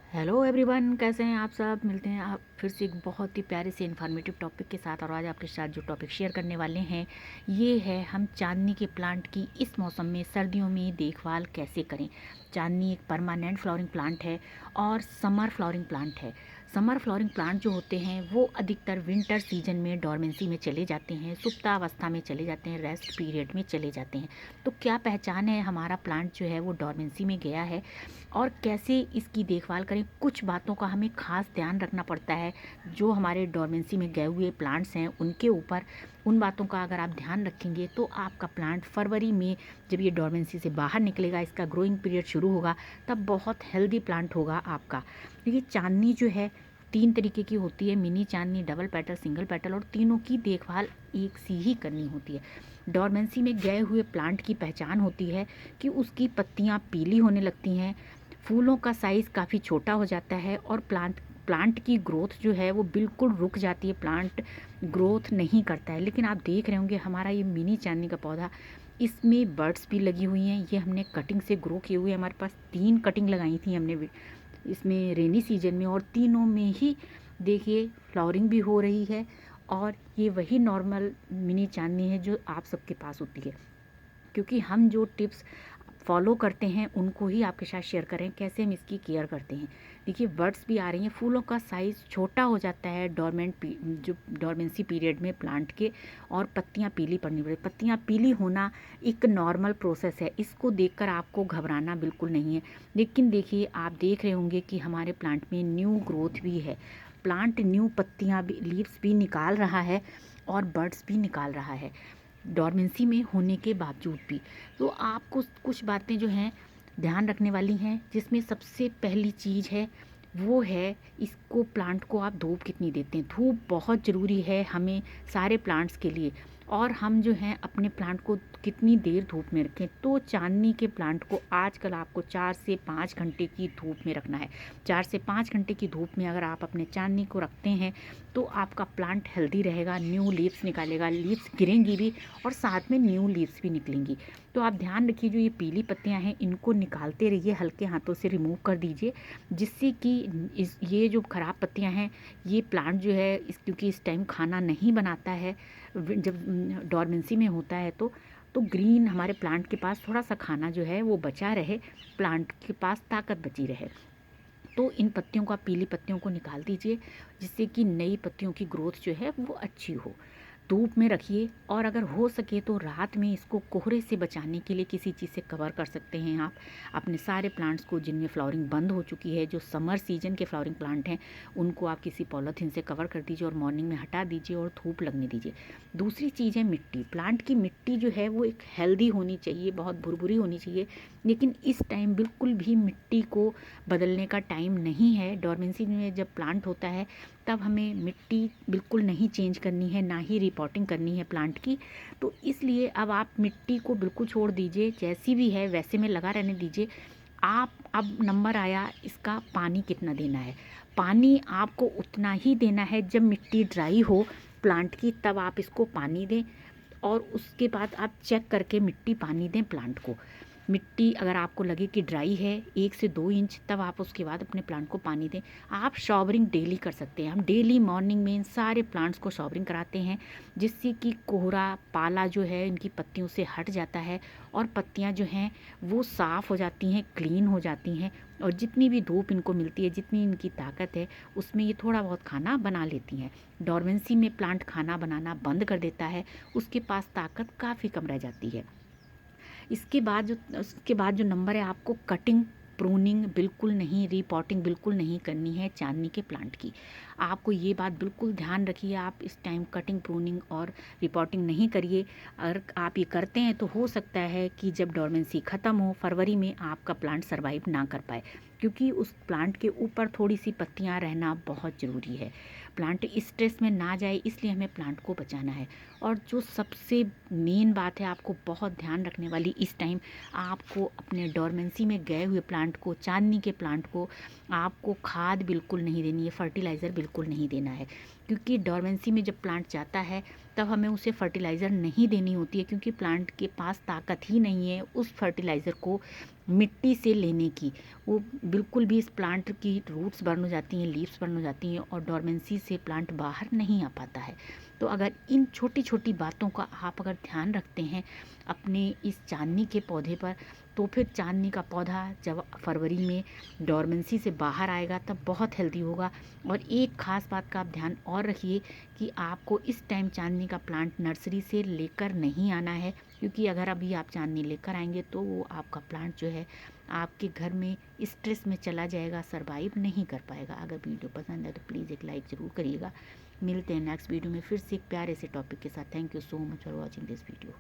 Hello everyone, कैसे हैं आप सब। मिलते हैं आप फिर से एक बहुत ही प्यारे से इन्फॉर्मेटिव टॉपिक के साथ। और आज आपके साथ जो टॉपिक शेयर करने वाले हैं ये है हम चांदनी के प्लांट की इस मौसम में सर्दियों में देखभाल कैसे करें। चांदनी एक परमानेंट फ्लावरिंग प्लांट है और समर फ्लावरिंग प्लांट है। समर फ्लावरिंग प्लांट जो होते हैं वो अधिकतर विंटर सीजन में डॉर्मेंसी में चले जाते हैं, सुप्तावस्था में चले जाते हैं, रेस्ट पीरियड में चले जाते हैं। तो क्या पहचान है हमारा प्लांट जो है वो डॉर्मेंसी में गया है और कैसे इसकी देखभाल करें। कुछ बातों का हमें खास ध्यान रखना पड़ता है जो हमारे डॉर्मेंसी में गए हुए प्लांट्स हैं उनके ऊपर। उन बातों का अगर आप ध्यान रखेंगे तो आपका प्लांट फरवरी में जब ये डॉर्मेंसी से बाहर निकलेगा, इसका ग्रोइंग पीरियड शुरू होगा, तब बहुत हेल्दी प्लांट होगा आपका। देखिए, चांदनी जो है 3 तरीके की होती है, मिनी चांदनी, डबल पेटल, सिंगल पेटल, और तीनों की देखभाल एक सी ही करनी होती है। डॉर्मेंसी में गए हुए प्लांट की पहचान होती है कि उसकी पत्तियां पीली होने लगती हैं, फूलों का साइज़ काफ़ी छोटा हो जाता है और प्लांट की ग्रोथ जो है वो बिल्कुल रुक जाती है, प्लांट ग्रोथ नहीं करता है। लेकिन आप देख रहे होंगे हमारा ये मिनी चांदनी का पौधा, इसमें बर्ड्स भी लगी हुई हैं। ये हमने कटिंग से ग्रो किए हुए, हमारे पास 3 कटिंग लगाई थी हमने इसमें रेनी सीजन में, और तीनों में ही देखिए फ्लावरिंग भी हो रही है। और ये वही नॉर्मल मिनी चांदनी है जो आप सबके पास होती है, क्योंकि हम जो टिप्स फॉलो करते हैं उनको ही आपके साथ शेयर करें कैसे हम इसकी केयर करते हैं। देखिए, बर्ड्स भी आ रही हैं, फूलों का साइज़ छोटा हो जाता है जो डॉर्मेंसी पीरियड में प्लांट के, और पत्तियां पीली पड़नी पड़ती। पत्तियां पीली होना एक नॉर्मल प्रोसेस है, इसको देखकर आपको घबराना बिल्कुल नहीं है। लेकिन देखिए, आप देख रहे होंगे कि हमारे प्लांट में न्यू ग्रोथ भी है, प्लांट न्यू पत्तियां भी, लीव्स भी निकाल रहा है और बर्ड्स भी निकाल रहा है डॉर्मेंसी में होने के बावजूद भी। तो आपको कुछ बातें जो हैं ध्यान रखने वाली हैं, जिसमें सबसे पहली चीज़ है वो है इसको, प्लांट को आप धूप कितनी देते हैं। धूप बहुत ज़रूरी है हमें सारे प्लांट्स के लिए। और हम जो हैं अपने प्लांट को कितनी देर धूप में रखें, तो चांदनी के प्लांट को आजकल आपको 4 से 5 घंटे की धूप में रखना है। 4 से 5 घंटे की धूप में अगर आप अपने चांदनी को रखते हैं तो आपका प्लांट हेल्दी रहेगा, न्यू लीव्स निकालेगा, लीव्स गिरेंगी भी और साथ में न्यू लीव्स भी निकलेंगी। तो आप ध्यान रखिए, जो ये पीली पत्तियां हैं इनको निकालते रहिए, हल्के हाथों से रिमूव कर दीजिए, जिससे कि ये जो ख़राब पत्तियां हैं, ये प्लांट जो है क्योंकि इस टाइम खाना नहीं बनाता है, जब डॉर्मेंसी में होता है तो ग्रीन हमारे प्लांट के पास थोड़ा सा खाना जो है वो बचा रहे, प्लांट के पास ताकत बची रहे। तो इन पत्तियों को, पीली पत्तियों को निकाल दीजिए, जिससे कि नई पत्तियों की ग्रोथ जो है वो अच्छी हो। धूप में रखिए, और अगर हो सके तो रात में इसको कोहरे से बचाने के लिए किसी चीज़ से कवर कर सकते हैं आप अपने सारे प्लांट्स को जिनमें फ्लावरिंग बंद हो चुकी है। जो समर सीजन के फ्लावरिंग प्लांट हैं उनको आप किसी पॉलीथीन से कवर कर दीजिए और मॉर्निंग में हटा दीजिए और धूप लगने दीजिए। दूसरी चीज़ है मिट्टी। प्लांट की मिट्टी जो है वो एक हेल्दी होनी चाहिए, बहुत भुरभुरी होनी चाहिए। लेकिन इस टाइम बिल्कुल भी मिट्टी को बदलने का टाइम नहीं है। डॉर्मेंसी में जब प्लांट होता है तब हमें मिट्टी बिल्कुल नहीं चेंज करनी है, ना ही रिपोर्टिंग करनी है प्लांट की। तो इसलिए अब आप मिट्टी को बिल्कुल छोड़ दीजिए, जैसी भी है वैसे में लगा रहने दीजिए। आप अब नंबर आया इसका, पानी कितना देना है। पानी आपको उतना ही देना है जब मिट्टी ड्राई हो प्लांट की, तब आप इसको पानी दें, और उसके बाद आप चेक करके मिट्टी पानी दें प्लांट को। मिट्टी अगर आपको लगे कि ड्राई है 1 से 2 इंच, तब आप उसके बाद अपने प्लांट को पानी दें। आप शॉवरिंग डेली कर सकते हैं। हम डेली मॉर्निंग में इन सारे प्लांट्स को शॉवरिंग कराते हैं, जिससे कि कोहरा पाला जो है इनकी पत्तियों से हट जाता है और पत्तियां जो हैं वो साफ़ हो जाती हैं, क्लीन हो जाती हैं, और जितनी भी धूप इनको मिलती है, जितनी इनकी ताकत है, उसमें ये थोड़ा बहुत खाना बना लेती हैं। डॉर्मेंसी में प्लांट खाना बनाना बंद कर देता है, उसके पास ताकत काफ़ी कम रह जाती है। उसके बाद जो नंबर है, आपको कटिंग प्रूनिंग बिल्कुल नहीं, रिपॉटिंग बिल्कुल नहीं करनी है चांदनी के प्लांट की। आपको ये बात बिल्कुल ध्यान रखिए, आप इस टाइम कटिंग प्रूनिंग और रिपॉटिंग नहीं करिए। अगर आप ये करते हैं तो हो सकता है कि जब डॉर्मेंसी ख़त्म हो फरवरी में, आपका प्लांट सर्वाइव ना कर पाए, क्योंकि उस प्लांट के ऊपर थोड़ी सी पत्तियां रहना बहुत ज़रूरी है। प्लांट स्ट्रेस में ना जाए, इसलिए हमें प्लांट को बचाना है। और जो सबसे मेन बात है आपको बहुत ध्यान रखने वाली इस टाइम, आपको अपने डॉर्मेंसी में गए हुए प्लांट को, चांदनी के प्लांट को, आपको खाद बिल्कुल नहीं देनी है, फर्टिलाइज़र बिल्कुल नहीं देना है। क्योंकि डॉर्मेंसी में जब प्लांट जाता है तब हमें उसे फर्टिलाइज़र नहीं देनी होती है, क्योंकि प्लांट के पास ताकत ही नहीं है उस फर्टिलाइज़र को मिट्टी से लेने की, वो बिल्कुल भी इस प्लांट की रूट्स बर्न हो जाती हैं, लीव्स बर्न हो जाती हैं और डोरमेंसी से प्लांट बाहर नहीं आ पाता है। तो अगर इन छोटी छोटी बातों का आप अगर ध्यान रखते हैं अपने इस चांदनी के पौधे पर, तो फिर चांदनी का पौधा जब फरवरी में डोरमेंसी से बाहर आएगा तब बहुत हेल्दी होगा। और एक ख़ास बात का आप ध्यान और रखिए कि आपको इस टाइम चांदनी का प्लांट नर्सरी से लेकर नहीं आना है, क्योंकि अगर अभी आप चांदनी लेकर आएंगे तो वो आपका प्लांट जो है आपके घर में स्ट्रेस में चला जाएगा, सरवाइव नहीं कर पाएगा। अगर वीडियो पसंद है तो प्लीज़ एक लाइक ज़रूर करिएगा। मिलते हैं नेक्स्ट वीडियो में फिर से एक प्यारे से टॉपिक के साथ। Thank you so much for watching this video.